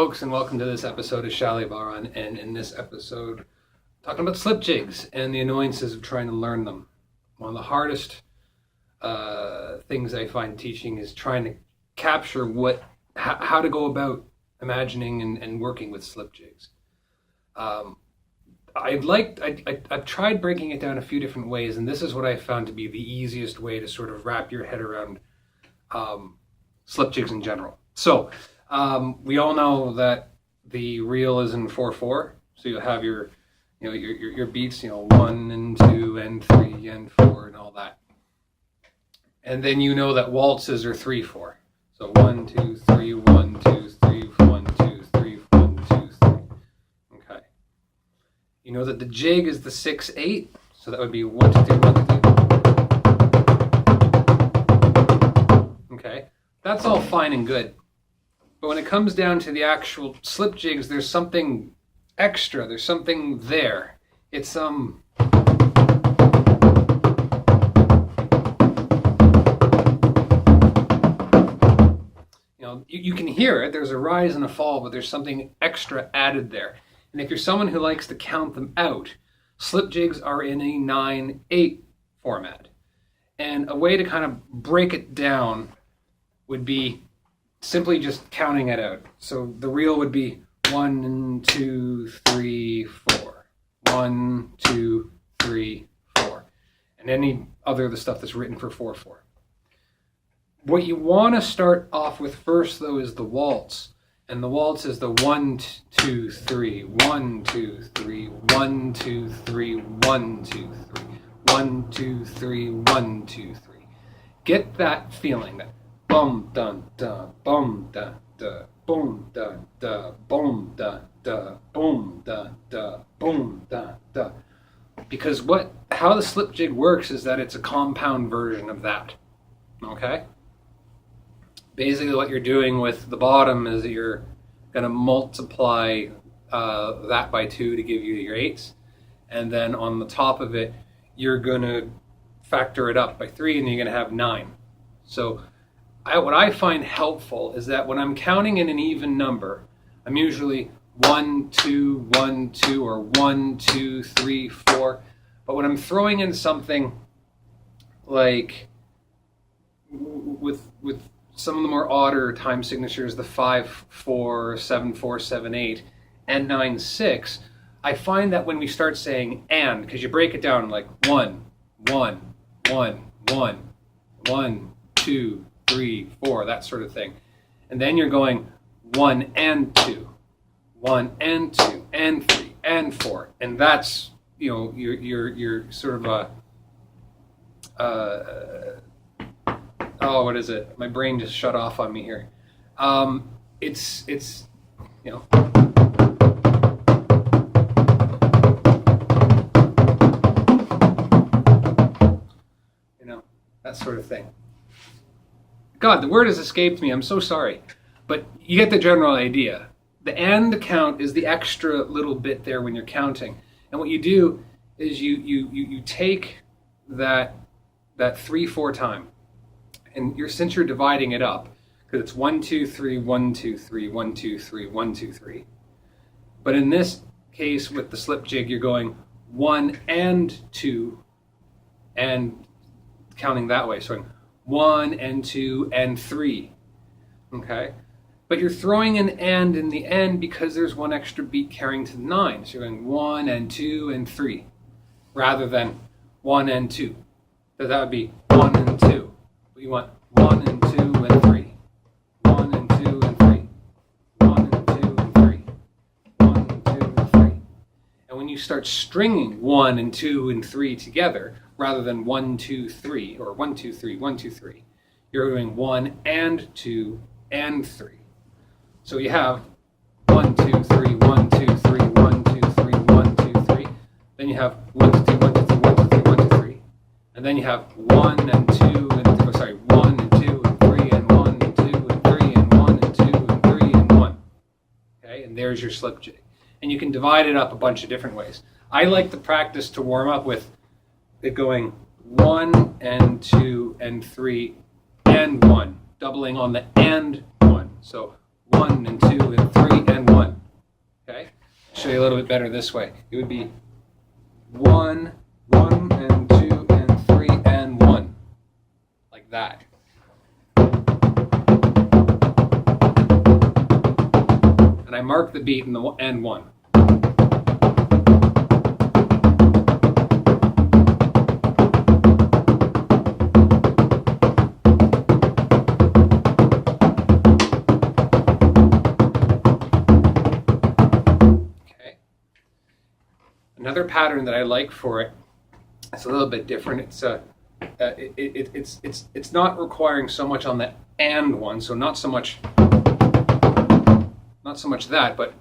folks, and welcome to this episode of Shallibodhran. And in this episode, talking about slip jigs and the annoyances of trying to learn them. One of the hardest things I find teaching is trying to capture how to go about imagining and working with slip jigs. I've tried breaking it down a few different ways, and this is what I found to be the easiest way to sort of wrap your head around slip jigs in general. So we all know that the reel is in 4/4, so you'll have your beats, 1 and 2 and 3 and 4 and all that. And then you know that waltzes are 3/4. So 1, 2, 3, 1, 2, 3, 1, 2, 3, 1, 2, 3. Okay. You know that the jig is the 6/8, so that would be 1, 2, 3, 1, 2, 3. Okay. That's all fine and good. But when it comes down to the actual slip jigs, there's something extra. There's something there. It's you can hear it. There's a rise and a fall, but there's something extra added there. And if you're someone who likes to count them out, slip jigs are in a 9/8 format. And a way to kind of break it down would be simply just counting it out. So the reel would be 1, 2, 3, 4. 1, 2, 3, 4. And any other of the stuff that's written for 4/4. What you want to start off with first, though, is the waltz. And the waltz is the 1, 2, 3, 1, 2, 3, 1, 2, 3, 1, 2, 3, 1, 2, 3, 1, 2, 3. Get that feeling, that bum dun da, bum da da, boom da da, boom da da, boom da da, boom da da. Because how the slip jig works is that it's a compound version of that. Okay? Basically what you're doing with the bottom is that you're going to multiply that by 2 to give you your 8s. And then on the top of it, you're going to factor it up by 3, and you're going to have 9. So what I find helpful is that when I'm counting in an even number, I'm usually 1, 2, 1, 2, or 1, 2, 3, 4. But when I'm throwing in something like with some of the more odder time signatures, the 5/4, 7/4, 7/8, and 9/6, I find that when we start saying and, because you break it down like 1, 1, 1, 1, 1, 2, 3, 4, that sort of thing. And then you're going 1 and 2, 1 and 2, and 3, and 4. And that's, you're sort of what is it? My brain just shut off on me here. It's that sort of thing. God, the word has escaped me. I'm so sorry. But you get the general idea. The and count is the extra little bit there when you're counting. And what you do is you take that 3/4 time, and since you're dividing it up, because it's 1, 2, 3, 1, 2, 3, 1, 2, 3, 1, 2, 3. But in this case with the slip jig, you're going 1 and 2 and counting that way. So 1 and 2 and 3. Okay? But you're throwing an and in the end because there's one extra beat carrying to the 9. So you're going 1 and 2 and 3 rather than 1 and 2. So that would be 1 and 2. But you want 1 and 2 and 3. 1 and 2 and 3. 1 and 2 and 3. 1 and 2 and 3. And when you start stringing 1 and 2 and 3 together, rather than 1, 2, 3, or 1, 2, 3, 1, 2, 3, you're doing 1 and 2 and 3. So you have 1, 2, 3, 1, 2, 3, 1, 2, 3, 1, 2, 3. Then you have 1, 2, 3, 1, 2, 3, 1, 2, 3, 1, 2, 3. And then you have 1 and 2 and 1 and 2 and 3 and 1 and 2 and 3 and 1 and 2 and 3 and 1. Okay, and there's your slip jig. And you can divide it up a bunch of different ways. I like the practice to warm up with it going 1 and 2 and 3 and 1, doubling on the and 1. So 1 and 2 and 3 and 1. Okay? I'll show you a little bit better this way. It would be 1, 1 and 2 and 3 and 1. Like that. And I mark the beat in the and 1. Another pattern that I like for it, it's a little bit different. It's not requiring so much on the and one, so not so much that, but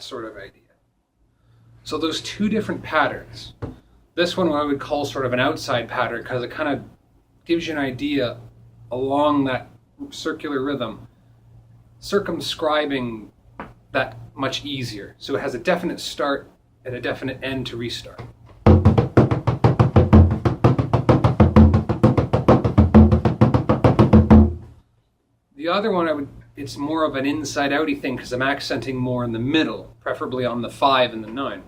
sort of idea. So those two different patterns. This one I would call sort of an outside pattern because it kind of gives you an idea along that circular rhythm, circumscribing that much easier. So it has a definite start and a definite end to restart. The other one it's more of an inside-outy thing because I'm accenting more in the middle, preferably on the 5 and the 9.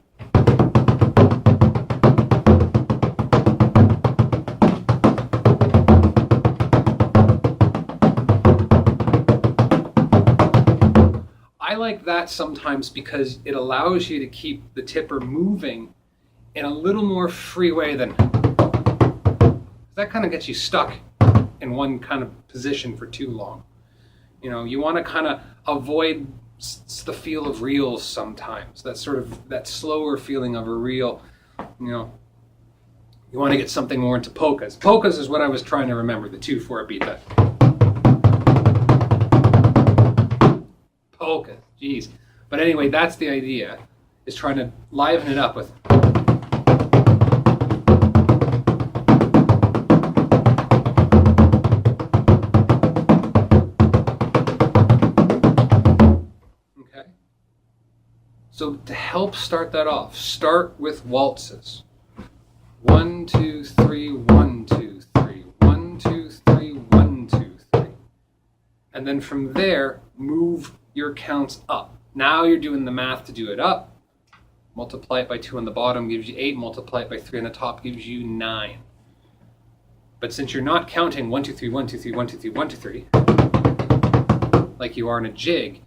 I like that sometimes because it allows you to keep the tipper moving in a little more free way than... That kind of gets you stuck in one kind of position for too long. You know, you want to kind of avoid the feel of reels sometimes. That sort of, that slower feeling of a reel. You know, you want to get something more into polkas. Polkas is what I was trying to remember, the 2/4 beat. That polkas, geez. But anyway, that's the idea, is trying to liven it up with... So to help start that off, start with waltzes. 1, 2, 3, 1, 2, 3, 1, 2, 3, 1, 2, 3. And then from there, move your counts up. Now you're doing the math to do it up. Multiply it by 2 on the bottom gives you 8. Multiply it by 3 on the top gives you 9. But since you're not counting 1, 2, 3, 1, 2, 3, 1, 2, 3, 1, 2, 3, like you are in a jig,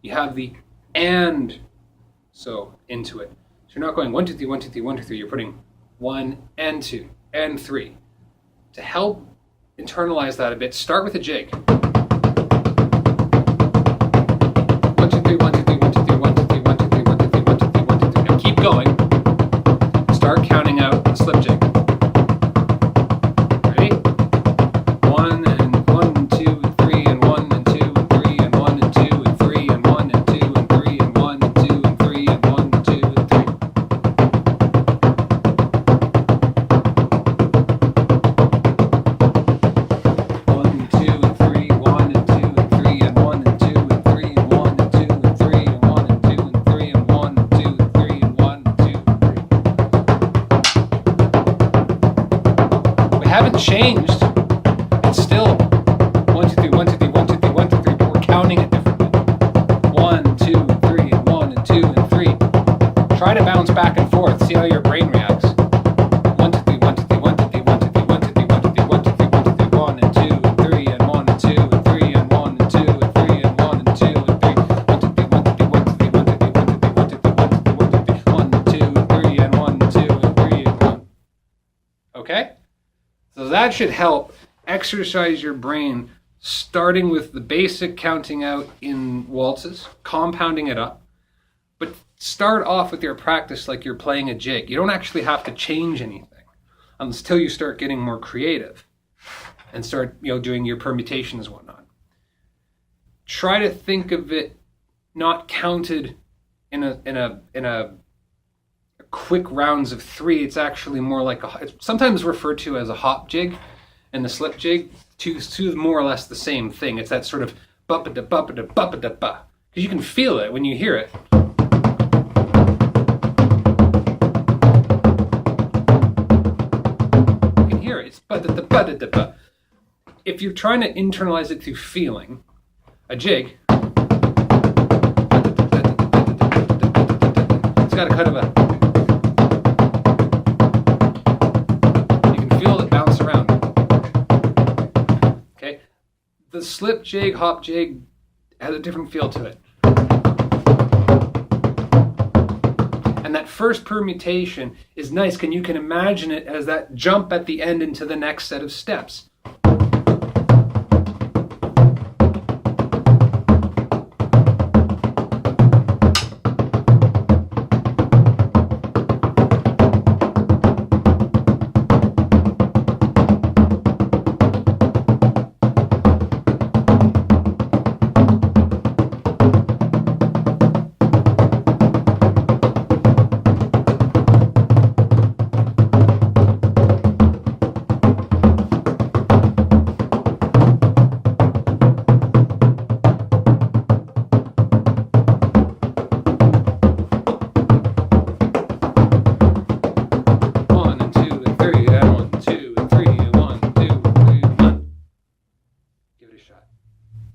you have the and so into it. So you're not going 1, 2, 3, 1, 2, 3, 1, 2, 3. You're putting 1 and 2 and 3. To help internalize that a bit, start with a jig. 1, 2, 3, 1, 2, 3, 1, 2, 3, 1, 2, 3, 1, 2, 3, 1, 2, 3, 1, 2, 3, 1, 2, 3. Now keep going. Start counting out the slip jig. Ready? 1 and 1 2 and 3 and 1 and 2 and 3 and 1 and 2 and 3 and 1 and 2 and 3 and 1 and 2 and 3 and 1 and 2 and 3. Haven't changed. It's still 1, 2, 3, 1, 2, 3, 1, 2, 3, 1, 2, 3, but we're counting it differently. 1, 2, 3, and 1, and 2, and 3. Try to bounce back and forth. See how your brain reacts. 1, 2, 3, 1, 2, 3, 1, 2, 3, 1, 2, 3, 1, 2, 3, 1, 2, 3, 1, 2, 3, 1, 2, 3, 1, and 2, and 3, and 1, and 2, and 3, and 1, and 2, and 3, and 1, and 2, and 3. 1, 2, 3, 1, 2, 3, 1, 2, 3, 1, 2, 3, 1, 2, 3, 1, 2, 3, 1, 2, 3, 1, 2, 3, 1, 2, 3, 1, and 1, and 2, and 3, and 1. Okay? So that should help exercise your brain, starting with the basic counting out in waltzes, compounding it up. But start off with your practice like you're playing a jig. You don't actually have to change anything until you start getting more creative and start, doing your permutations and whatnot. Try to think of it not counted in a quick rounds of 3. It's actually more like it's sometimes referred to as a hop jig and the slip jig, two more or less the same thing. It's that sort of ba-ba-da-ba-ba-da-ba-ba-da-ba, because you can feel it when you hear it. You can hear it. It's ba-da-da-ba-da-da-ba. If you're trying to internalize it through feeling, a jig, it's got a kind of a, you can feel it bounce around. Okay, the slip jig, hop jig has a different feel to it. And that first permutation is nice, and you can imagine it as that jump at the end into the next set of steps.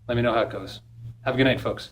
Let me know how it goes. Have a good night, folks.